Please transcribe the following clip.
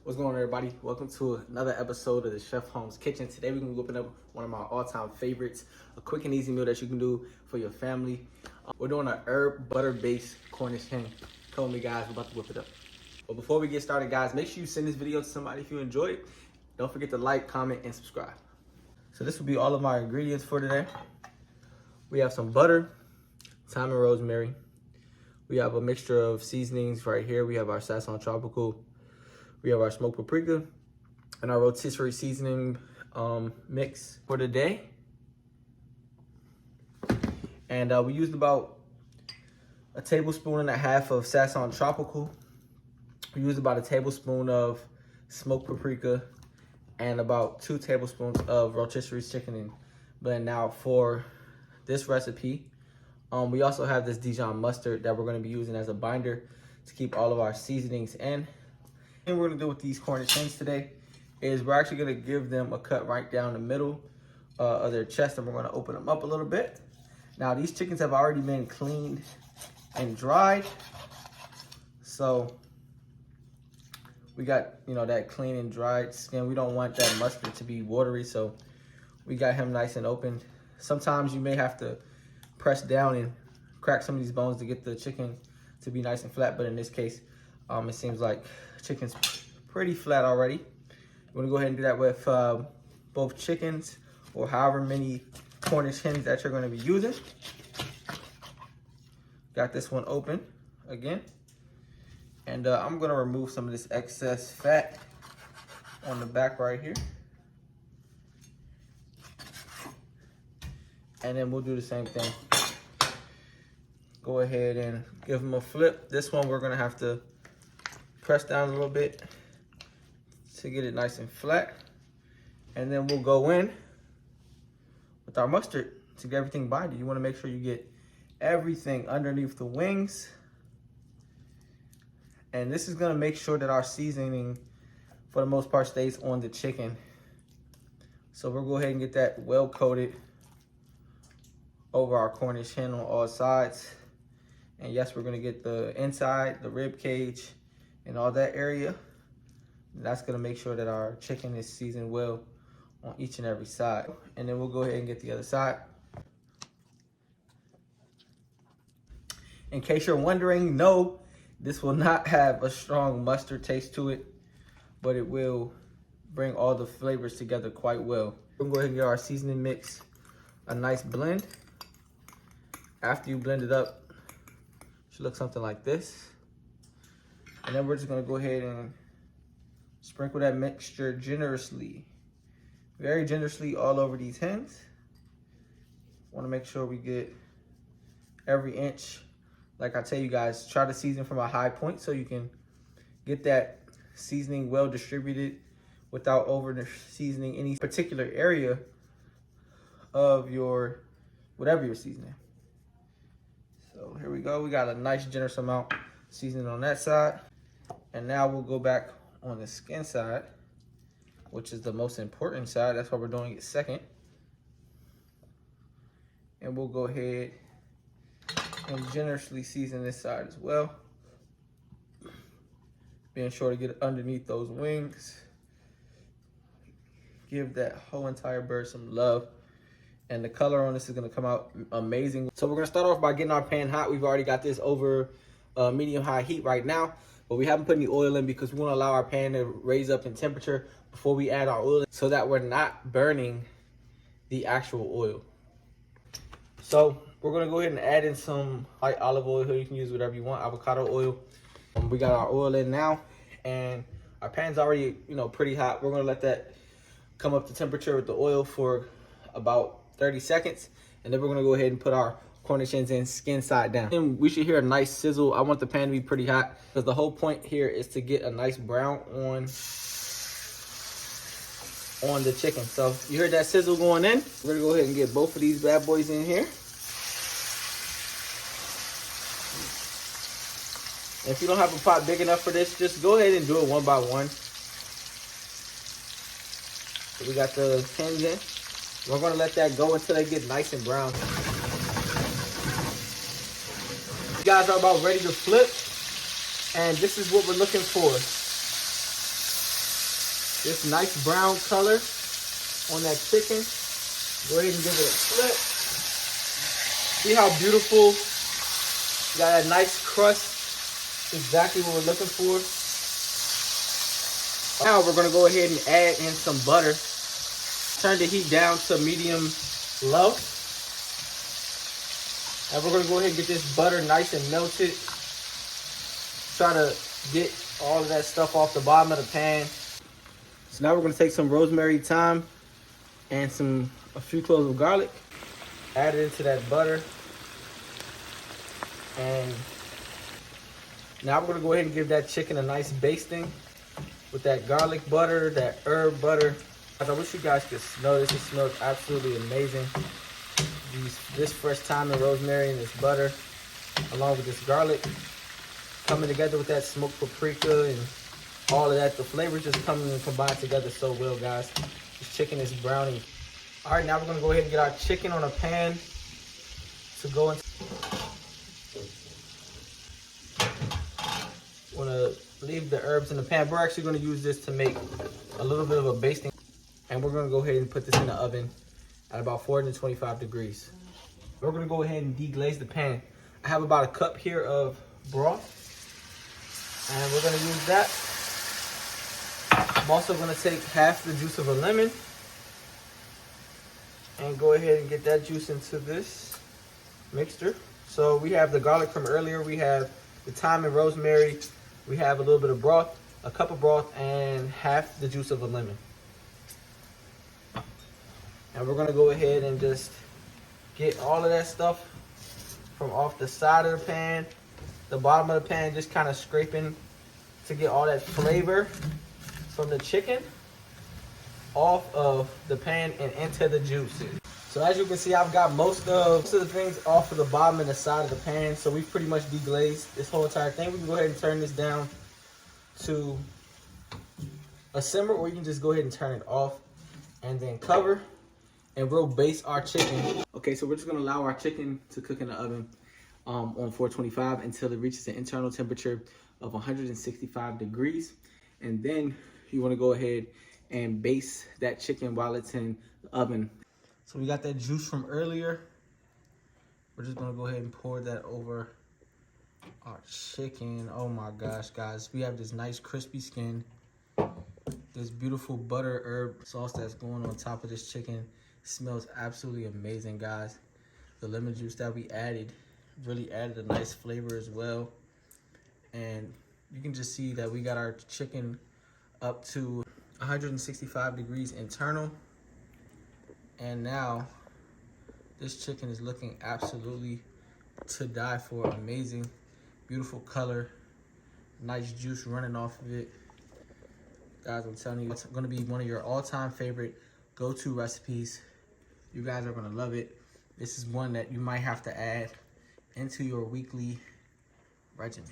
What's going on, everybody? Welcome to another episode of the Chef Home's Kitchen. Today we're going to be whipping up one of my all-time favorites, a quick and easy meal that you can do for your family. We're doing an herb butter-based Cornish hen. Come with me, guys. We're about to whip it up. But before we get started, guys, make sure you send this video to somebody if you enjoy it. Don't forget to like, comment, and subscribe. So this will be all of my ingredients for today. We have some butter, thyme and rosemary. We have a mixture of seasonings right here. We have our Sasson Tropical. We have our smoked paprika and our rotisserie seasoning mix for the day. And we used about a tablespoon and a half of Sasson Tropical. We used about a tablespoon of smoked paprika and about 2 tablespoons of rotisserie chicken and blend. Now for this recipe, we also have this Dijon mustard that we're going to be using as a binder to keep all of our seasonings in. And we're going to do with these Cornish hens today is we're actually going to give them a cut right down the middle of their chest, and we're going to open them up a little bit. Now these chickens have already been cleaned and dried, so we got, you know, that clean and dried skin. We don't want that mustard to be watery, so we got him nice and open. Sometimes you may have to press down and crack some of these bones to get the chicken to be nice and flat, but in this case it seems like chicken's pretty flat already. We're gonna go ahead and do that with both chickens or however many Cornish hens that you're gonna be using. Got this one open again, and I'm gonna remove some of this excess fat on the back right here, and then we'll do the same thing. Go ahead and give them a flip. This one we're gonna have to press down a little bit to get it nice and flat, and then we'll go in with our mustard to get everything binded. You want to make sure you get everything underneath the wings, and this is going to make sure that our seasoning for the most part stays on the chicken. So we'll go ahead and get that well coated over our Cornish hen on all sides. And yes, we're going to get the inside, the rib cage, and all that area. That's gonna make sure that our chicken is seasoned well on each and every side. And then we'll go ahead and get the other side. In case you're wondering, no, this will not have a strong mustard taste to it, but it will bring all the flavors together quite well. We'll go ahead and get our seasoning mix a nice blend. After you blend it up, it should look something like this. And then we're just gonna go ahead and sprinkle that mixture generously, very generously all over these hens. Wanna make sure we get every inch. Like I tell you guys, try to season from a high point so you can get that seasoning well distributed without over seasoning any particular area of your, whatever you're seasoning. So here we go, we got a nice generous amount seasoning on that side. And now we'll go back on the skin side, which is the most important side. That's why we're doing it second. And we'll go ahead and generously season this side as well. Being sure to get underneath those wings. Give that whole entire bird some love. And the color on this is gonna come out amazing. So we're gonna start off by getting our pan hot. We've already got this over medium-high heat right now. But we haven't put any oil in because we want to allow our pan to raise up in temperature before we add our oil, so that we're not burning the actual oil. So we're going to go ahead and add in some light olive oil here. You can use whatever you want, avocado oil. We got our oil in now, and our pan's already, you know, pretty hot. We're going to let that come up to temperature with the oil for about 30 seconds. And then we're going to go ahead and put our Cornish hens in skin side down. And we should hear a nice sizzle. I want the pan to be pretty hot because the whole point here is to get a nice brown on the chicken. So you heard that sizzle going in. We're gonna go ahead and get both of these bad boys in here. And if you don't have a pot big enough for this, just go ahead and do it one by one. So we got the hens in. We're gonna let that go until they get nice and brown. guys are about ready to flip, and this is what we're looking for. this nice brown color on that chicken. Go ahead and give it a flip. See how beautiful? Got that nice crust. Exactly what we're looking for. Now we're gonna go ahead and add in some butter. Turn the heat down to medium low. And we're gonna go ahead and get this butter nice and melted. Try to get all of that stuff off the bottom of the pan. So now we're gonna take some rosemary, thyme, and a few cloves of garlic. Add it into that butter. And now we're gonna go ahead and give that chicken a nice basting with that garlic butter, that herb butter. I wish you guys could smell this. It smells absolutely amazing. This fresh thyme and rosemary and this butter, along with this garlic, coming together with that smoked paprika and all of that. The flavors just coming and combined together so well, guys. This chicken is browning. All right, now we're gonna go ahead and get our chicken on a pan to go into. Wanna leave the herbs in the pan. We're actually gonna use this to make a little bit of a basting. And we're gonna go ahead and put this in the oven at about 425 degrees. We're gonna go ahead and deglaze the pan. I have about a cup here of broth, and we're gonna use that. I'm also gonna take half the juice of a lemon and go ahead and get that juice into this mixture. So we have the garlic from earlier, we have the thyme and rosemary, we have a little bit of broth, a cup of broth, and half the juice of a lemon. And we're gonna go ahead and just get all of that stuff from off the side of the pan, the bottom of the pan, just kind of scraping to get all that flavor from the chicken off of the pan and into the juices. So as you can see, I've got most of the things off of the bottom and the side of the pan. So we've pretty much deglazed this whole entire thing. We can go ahead and turn this down to a simmer, or you can just go ahead and turn it off and then cover. And we'll baste our chicken. Okay, so we're just gonna allow our chicken to cook in the oven on 425 until it reaches an internal temperature of 165 degrees. And then you wanna go ahead and baste that chicken while it's in the oven. So we got that juice from earlier. We're just gonna go ahead and pour that over our chicken. Oh my gosh, guys. We have this nice crispy skin, this beautiful butter herb sauce that's going on top of this chicken. Smells absolutely amazing, guys. The lemon juice that we added really added a nice flavor as well. And you can just see that we got our chicken up to 165 degrees internal. And now this chicken is looking absolutely to die for. Amazing, beautiful color, nice juice running off of it. Guys, I'm telling you, it's gonna be one of your all-time favorite go-to recipes. You guys are gonna love it. This is one that you might have to add into your weekly regimen.